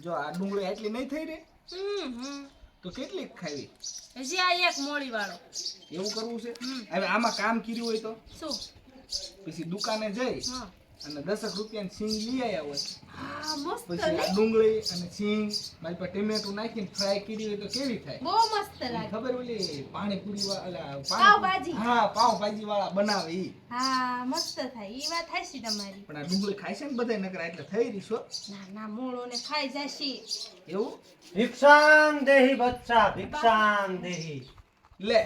જો આ ડુંગળી આટલી નહીં થઈ રે તો કેટલી ખાવી હજી આ એક મોળી વાળો એવું કરવું છે હવે આમાં કામ કર્યું હોય તો શું પછી દુકાને જઈ અને 10 રૂપિયાની સિંગ લઈ આવ્યા હોય હા મસ્ત પછી આ ડુંગળી અને સિંગ મારી પર ટમેટો નાખીને ફ્રાય કરી હોય તો કેવી થાય બહુ મસ્ત લાગે ખબર ઓલી પાણીપુરી વાળા પાવભાજી હા પાવભાજી વાળા બનાવે ઈ હા મસ્ત થાય ઈ વાત થાશી તમારી પણ આ ડુંગળી ખાય છે ને બધાય નકરા એટલે થઈ રીશો ના ના મોળો ને ખાઈ જાશી એવું ભિક્ષાન દેહી બચ્ચા ભિક્ષાન દેહી લે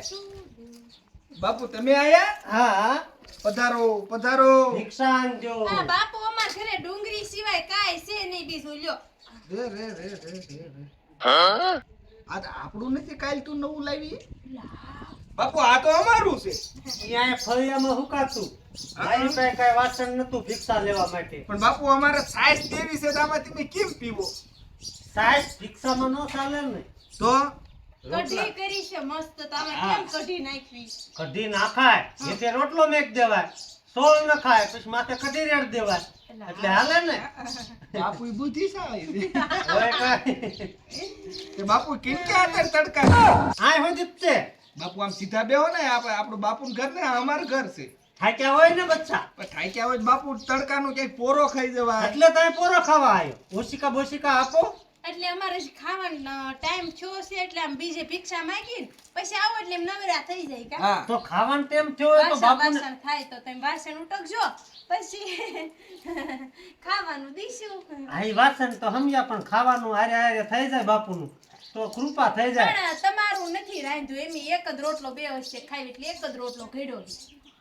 બાપુ તમે આયા હા પધારો પધારો ભિક્ષાન જો હા બાપુ અમાર ઘરે ડુંગળી સિવાય કાઈ છે નહીં બીજું લ્યો રે આ તો આપણું નથી કાલ તું નવું લાવી બાપુ આ તો અમારું છે અહીંયા ફળિયામાં હુકાતું મારી પાસે કઈ વાસણ નતું ભિક્ષા લેવા માટે પણ બાપુ અમારે સાઈઝ કેવી છે તો આમાં તમે કેમ પીવો સાહેબ ભિક્ષામાં ન ચાલે ને તો કઢી કરી છે મસ્ત તમે કેમ કઢી નાખવી કઢી નાખાય એટલે રોટલો મેક દેવાય સોળ ન ખાય પછી માથે કઢી રેડ દેવાય એટલે હાલે ને બાપુ ઈ બુદ્ધિ સારી હવે કઈ તે બાપુ કેમ કે આતર તડકા આય હોય દીપતે બાપુ આમ સીધા બેહો ને આપણે આપણું બાપુનું ઘર ને આ અમારું ઘર છે થાક્યા હોય ને બચ્ચા પણ થાક્યા હોય તો બાપુ તડકાનો ક્યાંય પોરો ખાઈ જવાય એટલે તમે પોરો ખાવા આવ્યો ઓશિકા બોશિકા આપો એટલે અમારે હજી ખાવાનો ટાઈમ થયો છે એટલે આમ બીજે ભિક્ષા માંગીને પછી આવો એટલે એમ નવરા થઈ જાય કા હા તો ખાવાનું ટેમ થયો હોય તો બાપુને વાસણ થાય તો તમે વાસણ ઉટકજો પછી ખાવાનું દીશું આઈ વાસણ તો સમજ્યા પણ ખાવાનું હારે હારે થઈ જાય બાપુનું તો કૃપા થઈ જાય પણ તમારું નથી રાંધ્યું એમ એક જ રોટલો બે વચ્ચે ખાવી એટલે એક જ રોટલો ઘડ્યો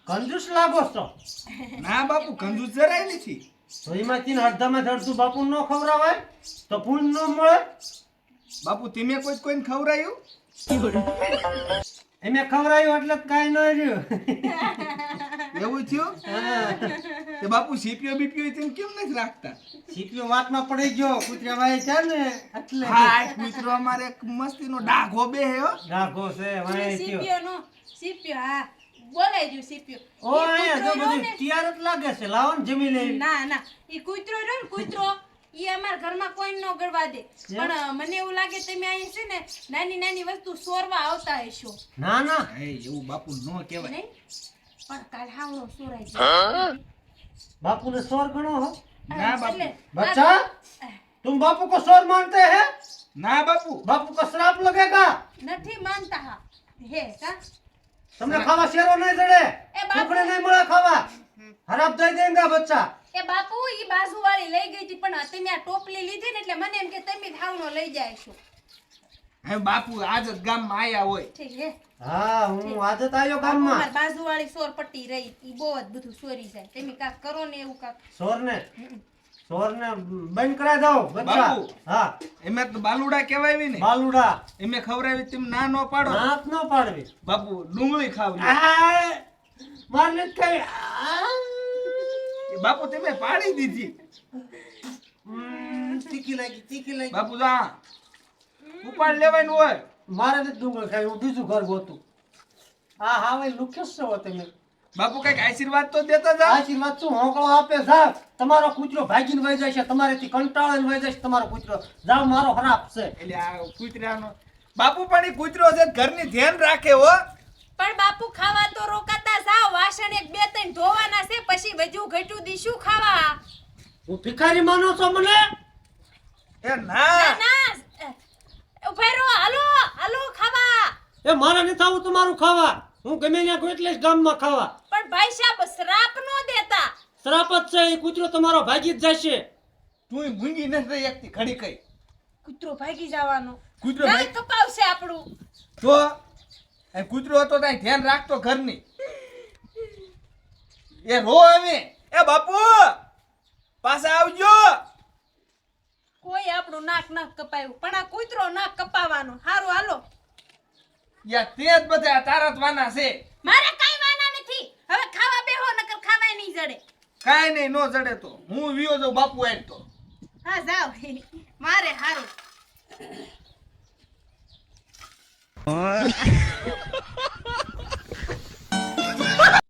કંજૂસ લાગો છો ના બાપુ કંજૂસ જરાય નથી તો એમાંથી અડધામાં અડધું બાપુ ન ખવડાવાય તો પૂન ન મળે બાપુ તમે કોઈને ખવરાયું એમે ખવડાયું એટલે કાઈ ન રહ્યું એવું થયું તે બાપુ સીપીઓ બીપીઓ તેમ કેમ નથી રાખતા સીપીઓ વાતમાં પડી ગયો કૂતરા વાય છે ને એટલે હા આ મિત્રો અમારે એક મસ્તીનો ડાઘો બે હે હો ગાગો છે વાય થયો સીપ્યો હા બોલાઈ ગયું સીપ્યો ઓ આયા જો બધું તૈયાર જ લાગે છે લાવો ને જમી લેવી ના ના ઈ કૂતરો રહ્યો ને કૂતરો ઈ અમાર ઘરમાં કોઈ ન ગળવા દે પણ મને એવું લાગે તમે અહીં છે ને નાની નાની વસ્તુ સોરવા આવતા હશો ના ના એ એવું બાપુ નો કહેવાય નહીં પણ કાલ હાવનો સોરાઈ જાય બાપू ने शोर गणो हो ના બાપુ बच्चा तुम बापू को शोर मानते हैं ના બાપુ बापू को श्राप लगेगा નથી માનતા હા હે કા तुमने खावा शेरो नहीं जड़े ए बापू। टुकड़े नहीं મળે ખાવા ખરાબ થઈ દેંગા બચ્ચા એ બાપુ ઈ બાજુવાળી લઈ ગઈ હતી પણ તમે આ ટોપલી લીધી ને એટલે મને એમ કે તમે હાવનો લઈ જાય છો હે બાપુ આજ જ ગામમાં આયા હોય ઠીક હે હા હું આદત આયો ગામમાં અમાર બાજુવાળી સોર પટ્ટી રહી ઈ બહુ જ બધું સોરી જાય તમે કાક કરો ને એવું કાક શોર ને બંધ કરાઈ દો બચ્ચા બાપુ। હા એમે તો બાલુડા કહેવાય ને બાલુડા એમે ખવરાવી તેમ ના નો પાડો હાથ ન પાડવી બાપુ ડુંગળી ખાવ મારને કઈ બાપુ તમે પાડી દીધી તીખી લાગી બાપુ જા ઉપાડ લેવાનું હોય મારે નથી ડુંગળ ખાવી હું બીજું ઘર ગોતું હા હા ભાઈ લુખ્યો છો તમે બાપુ કઈક આશીર્વાદ તો દેતા જા આશીર્વાદ શું હોકળો આપે જા તમારો કૂતરો ભાગીને વહી જાય છે તમારેથી કંટાળીને વહી જાય છે તમારો કૂતરો જાવ મારો ખરાબ છે એટલે આ કૂતરાનો બાપુ પણ ઈ કૂતરો છે ઘરની ધ્યાન રાખે હો પણ બાપુ ખાવા તો રોકાતા જાવ વાસણ એક બે ત્રણ ધોવાના છે પછી વધુ ઘટ્યું દીશું ખાવા હું ભિખારી માનો છો મને એ ના ના ઉભા રહો હાલો હાલો ખાવા એ મારે નથી આવું તમારું ખાવા હું ગમે ત્યાં કોઈ એટલે જ ગામમાં ખાવા પણ ભાઈ સાહેબ શ્રાપ નો દેતા શ્રાપ જ છે એ કૂતરો તમારો ભાગી જ જશે તું મૂંગી નથી એકથી ઘડી કઈ કૂતરો ભાગી જવાનો કૂતરો ના ભાઈ કપાવશે આપણું તો એ કૂતરો હતો ત્યાં ધ્યાન રાખતો ઘરની એ રો હવે એ બાપુ પાછા આવજો કોઈ આપણું નાક ના કપાયું પણ આ કૂતરો નાક કપાવાનો હારું હાલો યા તે જ બધા તારતવાના છે મારે કાઈ વાના નથી હવે ખાવા બેહો નકર ખાવાય નહીં જડે કાઈ નહીં નો જડે તો હું વિયો જાઉં બાપુ આજ તો હા જાવ મારે હારું